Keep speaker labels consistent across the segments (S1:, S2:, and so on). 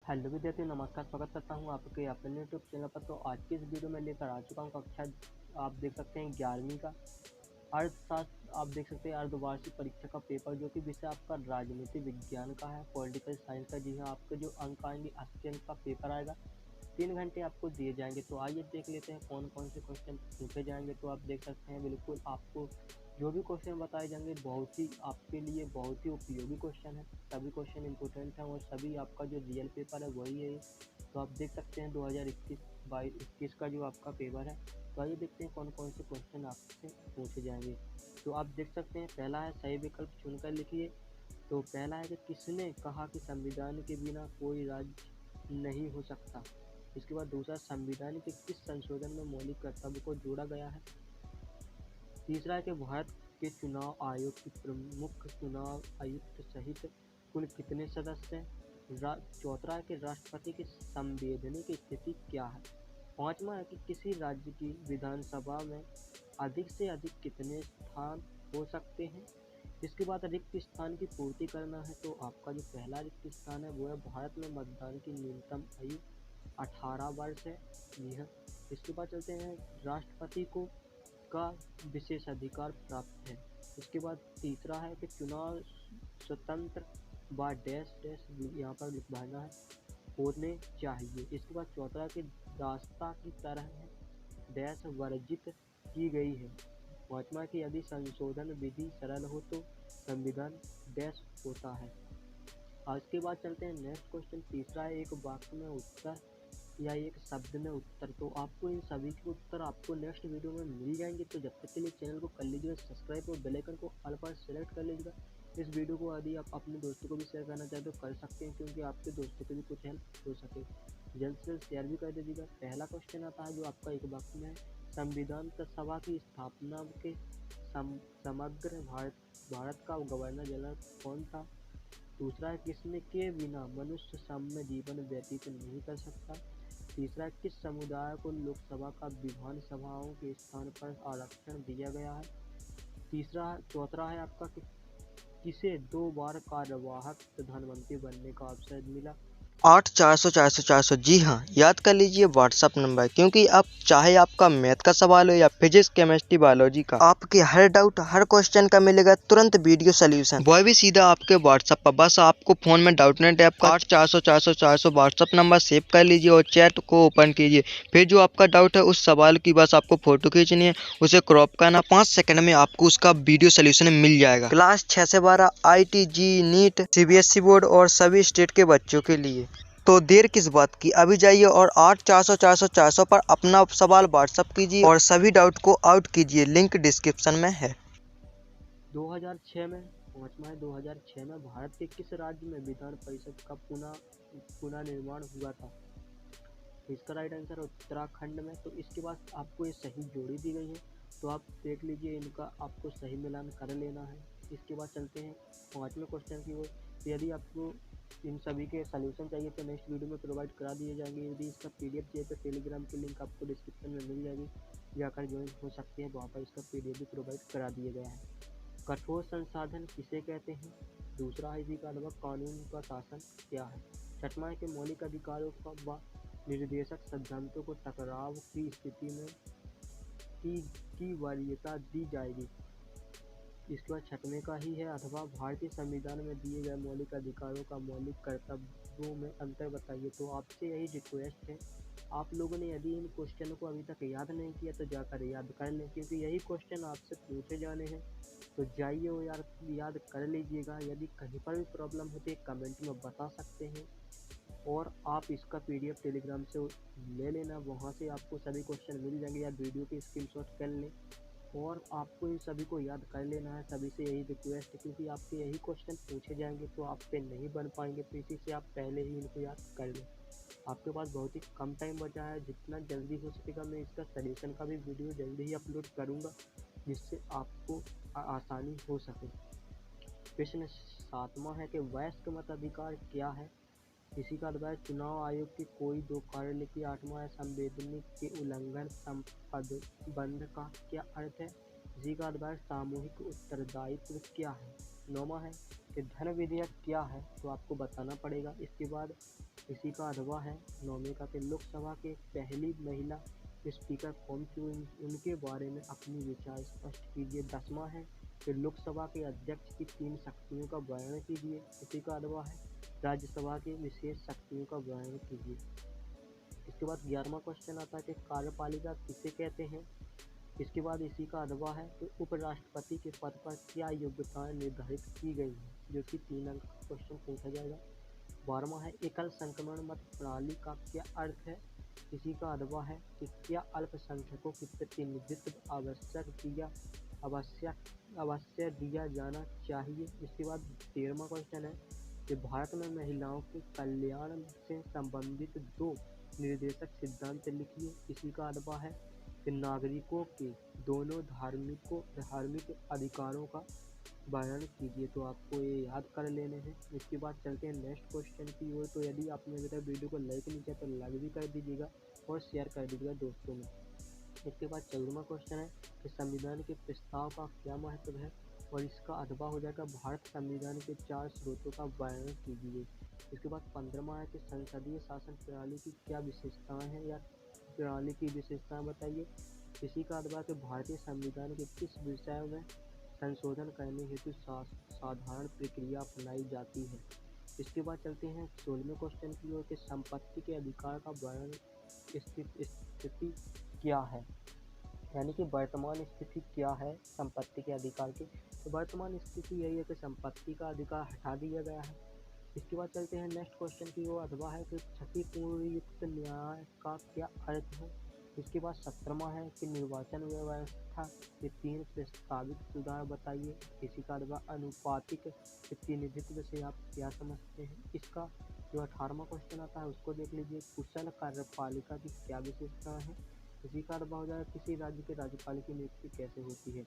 S1: Hello विद्यार्थी, नमस्कार। स्वागत करता हूं आपके अपने यूट्यूब चैनल पर। तो आज की इस वीडियो में लेकर आ चुका हूं कक्षा आप देख सकते हैं 11वीं का अर्थशास्त्र। आप देख सकते हैं अर्धवार्षिक परीक्षा का पेपर, जो कि विषय आपका राजनीति विज्ञान का है, पॉलिटिकल साइंस का। जी हाँ, आपके जो अंक आएंगे 80 अंक का पेपर आएगा। 3 घंटे आपको दिए जाएंगे। तो आइए देख लेते हैं कौन कौन से क्वेश्चन पूछे जाएंगे। तो आप देख सकते हैं बिल्कुल आपको जो भी क्वेश्चन बताए जाएंगे बहुत ही आपके लिए बहुत ही उपयोगी क्वेश्चन है। सभी क्वेश्चन इंपोर्टेंट हैं और सभी आपका जो रियल पेपर है वही है। तो आप देख सकते हैं 2021 का जो आपका पेपर है। तो आइए देखते हैं कौन कौन से क्वेश्चन आपसे पूछे जाएंगे। तो आप देख सकते हैं पहला है सही विकल्प चुनकर लिखिए। तो पहला है कि किसने कहा कि संविधान के बिना कोई राज्य नहीं हो सकता। इसके बाद दूसरा, संविधान के किस संशोधन में मौलिक कर्तव्य को जोड़ा गया है। तीसरा है कि भारत के चुनाव आयोग की प्रमुख चुनाव आयुक्त सहित कुल कितने सदस्य हैं। चौथा है कि राष्ट्रपति की संवैधानिक स्थिति क्या है। पांचवा है कि किसी राज्य की विधानसभा में अधिक से अधिक कितने स्थान हो सकते हैं। इसके बाद रिक्त स्थान की पूर्ति करना है। तो आपका जो पहला रिक्त स्थान है वो है भारत में मतदान की न्यूनतम आयु 18 वर्ष है। जी हाँ। इसके बाद चलते हैं राष्ट्रपति को का विशेषाधिकार प्राप्त है। इसके बाद तीसरा है कि चुनाव स्वतंत्र व डैश डैश यहाँ पर लिखवाना है होने चाहिए। इसके बाद चौथा है कि रास्ता की तरह डैश वर्जित की गई है। पांचवा कि यदि संशोधन विधि सरल हो तो संविधान डैश होता है। आज के बाद चलते हैं नेक्स्ट क्वेश्चन। तीसरा है एक वाक्य में उत्तर या एक शब्द में उत्तर। तो आपको इन सभी के उत्तर आपको नेक्स्ट वीडियो में मिल जाएंगे। तो जब तक के लिए चैनल को कर लीजिएगा सब्सक्राइब और बेल आइकन को ऑल पर सेलेक्ट कर लीजिएगा। इस वीडियो को यदि आप अपने दोस्तों को भी शेयर करना चाहते तो कर सकते हैं, क्योंकि आपके दोस्तों को भी कुछ हेल्प हो सके। जल्द से जल्द शेयर भी कर दीजिएगा। पहला क्वेश्चन आता है जो आपका एक वाक्य में है, संविधान सभा की स्थापना के समग्र भारत का गवर्नर जनरल कौन था। दूसरा है किसने के बिना मनुष्य साम्य जीवन व्यतीत नहीं कर सकता। तीसरा, किस समुदाय को लोकसभा का विधान सभाओं के स्थान पर आरक्षण दिया गया है। चौथा है आपका कि किसे 2 बार कार्यवाहक प्रधानमंत्री बनने का अवसर मिला।
S2: 8 400 400 400। जी हाँ, याद कर लीजिए व्हाट्सअप नंबर, क्योंकि अब चाहे आपका मैथ का सवाल हो या फिजिक्स केमिस्ट्री बायोलॉजी का, आपके हर डाउट हर क्वेश्चन का मिलेगा तुरंत वीडियो सोल्यूशन, वो भी सीधा आपके व्हाट्सअप पर। बस आपको फोन में डाउटनेट ऐप का 8 400 400 400 व्हाट्सअप नंबर सेव कर लीजिए और चैट को ओपन कीजिए। फिर जो आपका डाउट है उस सवाल की बस आपको फोटो खींचनी है, उसे क्रॉप करना, 5 सेकंड में आपको उसका वीडियो सोल्यूशन मिल जाएगा। क्लास 6 से 12 IIT नीट CBSE बोर्ड और सभी स्टेट के बच्चों के लिए। तो देर किस बात की, अभी जाइए और 8 400 400 400 पर अपना सवाल व्हाट्सअप कीजिए और सभी डाउट को आउट कीजिए। लिंक डिस्क्रिप्शन में है।
S1: 2006 में पांचवा है 2006 में भारत के किस राज्य में विधान परिषद का पुनर्निर्माण हुआ था। इसका राइट आंसर उत्तराखंड में। तो इसके बाद आपको ये सही जोड़ी दी गई है, तो आप देख लीजिए, इनका आपको सही मिलान कर लेना है। इसके बाद चलते हैं 5वें क्वेश्चन की ओर। यदि आपको इन सभी के सलूशन चाहिए तो नेक्स्ट वीडियो में प्रोवाइड करा दिए जाएंगे। यदि इसका PDF चाहिए तो टेलीग्राम की लिंक आपको डिस्क्रिप्शन में मिल जाएगी, जाकर ज्वाइन हो सकते हैं। वहाँ पर इसका PDF भी प्रोवाइड करा दिया गया है। कठोर संसाधन किसे कहते हैं। दूसरा है इसी का अलावा कानून का शासन क्या है। छठवां है कि मौलिक अधिकारों का व निर्देशक सिद्धांतों को टकराव की स्थिति में की वरीयता दी जाएगी। इसके बाद छठवें का ही है, अथवा भारतीय संविधान में दिए गए मौलिक अधिकारों का मौलिक कर्तव्यों में अंतर बताइए। तो आपसे यही रिक्वेस्ट है, आप लोगों ने यदि इन क्वेश्चनों को अभी तक याद नहीं किया तो जाकर याद कर लें, क्योंकि यही क्वेश्चन आपसे पूछे जाने हैं। तो जाइए और याद कर लीजिएगा। यदि कहीं पर भी प्रॉब्लम होती है कमेंट में बता सकते हैं, और आप इसका PDF टेलीग्राम से ले लेना, वहाँ से आपको सभी क्वेश्चन मिल जाएंगे, या वीडियो की स्क्रीनशॉट कर लें और आपको इन सभी को याद कर लेना है। सभी से यही रिक्वेस्ट है, क्योंकि आपके यही क्वेश्चन पूछे जाएंगे तो आप पे नहीं बन पाएंगे, तो इसी से आप पहले ही इनको याद कर लें। आपके पास बहुत ही कम टाइम बचा है, जितना जल्दी हो सकेगा मैं इसका सलूशन का भी वीडियो जल्दी ही अपलोड करूँगा, जिससे आपको आसानी हो सके। प्रश्न 7वां है कि वयस्क मताधिकार क्या है। इसी का अर्थ है चुनाव आयोग के कोई 2 कार्य लिखिए। 8वां है संवैधानिक के उल्लंघन संपदबंध का क्या अर्थ है। इसी का अर्थ है सामूहिक उत्तरदायित्व क्या है। 9वां है कि धन विधेयक क्या है, तो आपको बताना पड़ेगा। इसके बाद इसी का 8वां है 9वें का कि लोकसभा के पहली महिला स्पीकर कौन थी, उनके बारे में अपनी विचार स्पष्ट कीजिए। 10वां है कि लोकसभा के अध्यक्ष की 3 शक्तियों का वर्णन कीजिए। इसी का 8वां है राज्यसभा की विशेष शक्तियों का वर्णन कीजिए। इसके बाद 11वां क्वेश्चन आता है कि कार्यपालिका किसे कहते हैं। इसके बाद इसी का 8वां है कि उपराष्ट्रपति के पद पर क्या योग्यताएं निर्धारित की गई हैं, जो कि 3 अंक का क्वेश्चन पूछा जाएगा। 12वां है एकल संक्रमण मत प्रणाली का क्या अर्थ है। इसी का 8वां है कि क्या अल्पसंख्यकों की प्रतिनिधित्व अवश्य दिया जाना चाहिए। इसके बाद 13वां क्वेश्चन है कि भारत में महिलाओं के कल्याण से संबंधित 2 निर्देशक सिद्धांत लिखिए। इसी का 8वां है कि नागरिकों के दोनों धार्मिक अधिकारों का वर्णन कीजिए। तो आपको ये याद कर लेने हैं। इसके बाद चलते हैं नेक्स्ट क्वेश्चन की ओर। तो यदि आपने अभी तक वीडियो को लाइक नहीं किया तो लाइक भी कर दीजिएगा और शेयर कर दीजिएगा दोस्तों में। इसके बाद 14वां क्वेश्चन है कि संविधान के प्रस्ताव का क्या महत्व है, और इसका 8वां हो जाएगा भारत संविधान के 4 स्रोतों का वर्णन कीजिए। इसके बाद 15वां है कि संसदीय शासन प्रणाली की क्या विशेषताएं हैं, या प्रणाली की विशेषताएं बताइए। इसी का 8वां कि भारतीय संविधान के किस विषय में संशोधन करने हेतु साधारण प्रक्रिया अपनाई जाती है। इसके बाद चलते हैं 16वें क्वेश्चन की ओर कि संपत्ति के अधिकार का वर्णन स्थिति क्या है, यानी कि वर्तमान स्थिति क्या है संपत्ति के अधिकार की। तो वर्तमान स्थिति यही है कि संपत्ति का अधिकार हटा दिया गया है। इसके बाद चलते हैं नेक्स्ट क्वेश्चन की ओर। 8वां है कि क्षतिपूर्तियुक्त न्याय का क्या अर्थ है। इसके बाद 17वां है कि निर्वाचन व्यवस्था के 3 प्रस्तावित सुधार बताइए। इसी का 8वां अनुपातिक प्रतिनिधित्व से आप क्या समझते हैं। इसका जो 18वां क्वेश्चन आता है उसको देख लीजिए। कुशल कार्यपालिका की क्या विशेषताएं हैं। इसी का 8वां हो जाएगा किसी राज्य के राज्यपाल की नियुक्ति कैसे होती है।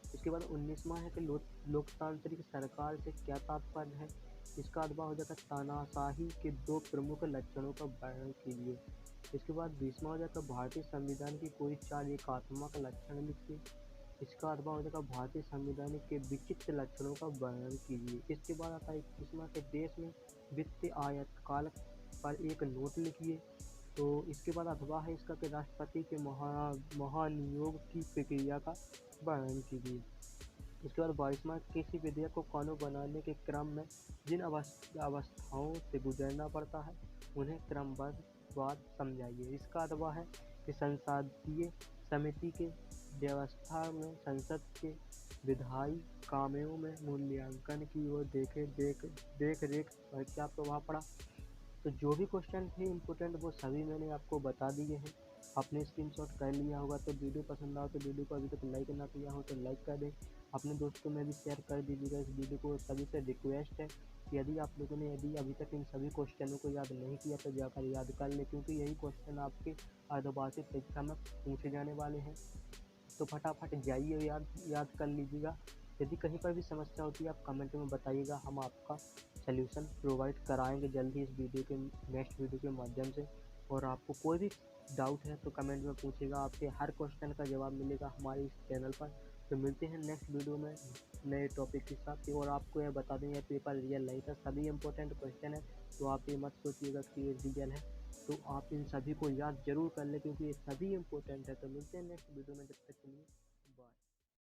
S1: इसके बाद 19वां है कि लोकतांत्रिक सरकार से क्या तात्पर्य है। इसका 8वां हो जाएगा तानाशाही के 2 प्रमुख लक्षणों का वर्णन कीजिए। इसके बाद 20वां हो जाएगा भारतीय संविधान की कोई 4 एकात्मक लक्षण लिखिए। इसका 8वां हो जाएगा भारतीय संविधान के विचित्र लक्षणों का वर्णन कीजिए। इसके बाद आता है 21वां के देश में वित्तीय आयतकाल पर एक नोट लिखिए। तो इसके बाद 8वां है इसका कि राष्ट्रपति के महानियोग की प्रक्रिया का वर्णन कीजिए। इसके बाद 22वां किसी विधेयक को कानून बनाने के क्रम में जिन अवस्थाओं से गुजरना पड़ता है उन्हें क्रमबद्ध समझाइए। इसका 8वां है कि संसदीय समिति के व्यवस्था में संसद के विधायी कामों में मूल्यांकन की ओर देख रेख पर क्या प्रभाव पड़ा। तो जो भी क्वेश्चन थे इम्पोर्टेंट वो सभी मैंने आपको बता दिए हैं। आपने स्क्रीनशॉट कर लिया होगा। तो वीडियो पसंद आओ तो वीडियो को अभी तक लाइक ना किया हो तो लाइक कर दें, अपने दोस्तों में भी शेयर कर दीजिएगा इस वीडियो को। सभी से रिक्वेस्ट है कि यदि आप लोगों ने अभी तक इन सभी क्वेश्चनों को याद नहीं किया तो जाकर याद कर लें, क्योंकि यही क्वेश्चन आपके अर्धवार्षिक परीक्षा में पूछे जाने वाले हैं। तो फटाफट जाइए याद कर लीजिएगा। यदि कहीं पर भी समस्या होती है आप कमेंट में बताइएगा, हम आपका सल्यूशन प्रोवाइड कराएंगे जल्दी इस वीडियो के नेक्स्ट वीडियो के माध्यम से। और आपको कोई भी डाउट है तो कमेंट में पूछिएगा, आपके हर क्वेश्चन का जवाब मिलेगा हमारे इस चैनल पर। तो मिलते हैं नेक्स्ट वीडियो में नए टॉपिक के साथ। और आपको यह बता दें यह पेपर रियल नहीं था, सभी इंपॉर्टेंट क्वेश्चन है। तो आप ये मत सोचिएगा कि ये रियल है। तो आप इन सभी को याद जरूर कर लें क्योंकि ये सभी इंपॉर्टेंट है। तो मिलते हैं नेक्स्ट वीडियो में, जब तक के लिए।